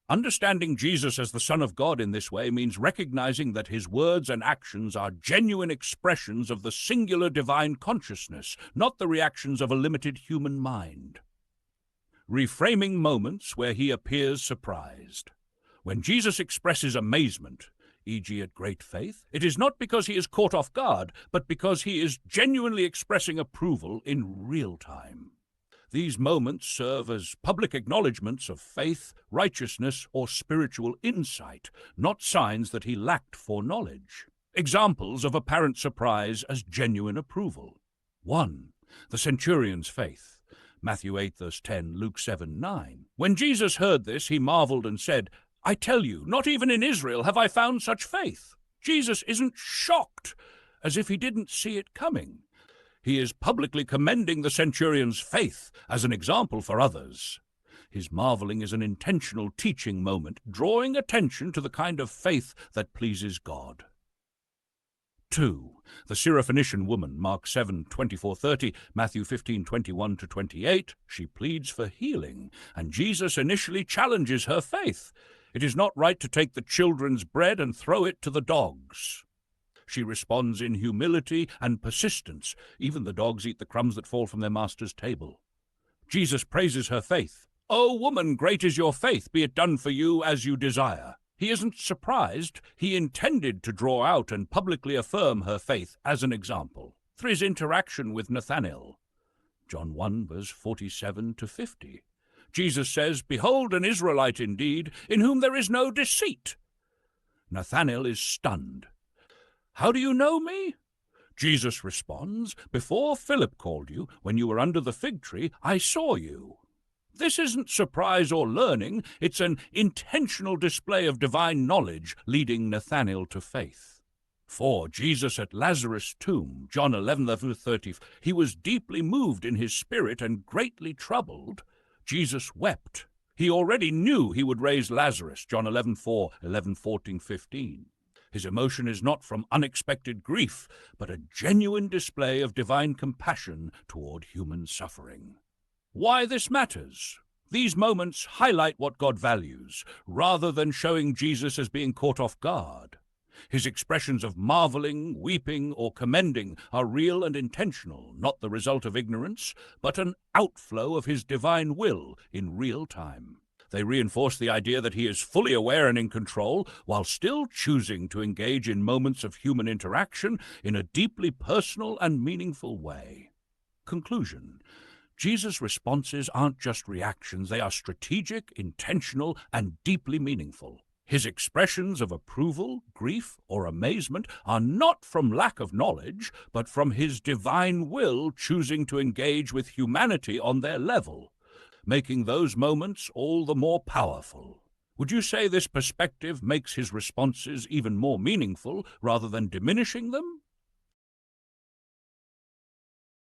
Understanding Jesus as the Son of God in this way means recognizing that his words and actions are genuine expressions of the singular divine consciousness, not the reactions of a limited human mind. Reframing moments where he appears surprised. When Jesus expresses amazement, e.g. at great faith, it is not because he is caught off guard, but because he is genuinely expressing approval in real time. These moments serve as public acknowledgments of faith, righteousness, or spiritual insight, not signs that he lacked foreknowledge. Examples of apparent surprise as genuine approval. 1. The centurion's faith. Matthew 8, verse 10, Luke 7, 9. When Jesus heard this, he marveled and said, "I tell you, not even in Israel have I found such faith." Jesus isn't shocked, as if he didn't see it coming. He is publicly commending the centurion's faith as an example for others. His marveling is an intentional teaching moment, drawing attention to the kind of faith that pleases God. 2. The Syrophoenician woman, Mark 7, 24-30, Matthew 15, 21-28. She pleads for healing, and Jesus initially challenges her faith. It is not right to take the children's bread and throw it to the dogs. She responds in humility and persistence. Even the dogs eat the crumbs that fall from their master's table. Jesus praises her faith. "O woman, great is your faith, be it done for you as you desire." He isn't surprised. He intended to draw out and publicly affirm her faith as an example. 3. His interaction with Nathanael. John 1, verse 47-50. Jesus says, "Behold an Israelite indeed, in whom there is no deceit." Nathanael is stunned. "How do you know me?" Jesus responds, "Before Philip called you, when you were under the fig tree, I saw you." This isn't surprise or learning, it's an intentional display of divine knowledge leading Nathanael to faith. 4. Jesus at Lazarus' tomb, John 11:30. He was deeply moved in his spirit and greatly troubled. Jesus wept. He already knew he would raise Lazarus, John 11:4, 11:14, 15. His emotion is not from unexpected grief, but a genuine display of divine compassion toward human suffering. Why this matters? These moments highlight what God values, rather than showing Jesus as being caught off guard. His expressions of marveling, weeping, or commending are real and intentional, not the result of ignorance, but an outflow of his divine will in real time. They reinforce the idea that he is fully aware and in control, while still choosing to engage in moments of human interaction in a deeply personal and meaningful way. Conclusion. Jesus' responses aren't just reactions, they are strategic, intentional, and deeply meaningful. His expressions of approval, grief, or amazement are not from lack of knowledge, but from his divine will choosing to engage with humanity on their level, making those moments all the more powerful. Would you say this perspective makes his responses even more meaningful rather than diminishing them?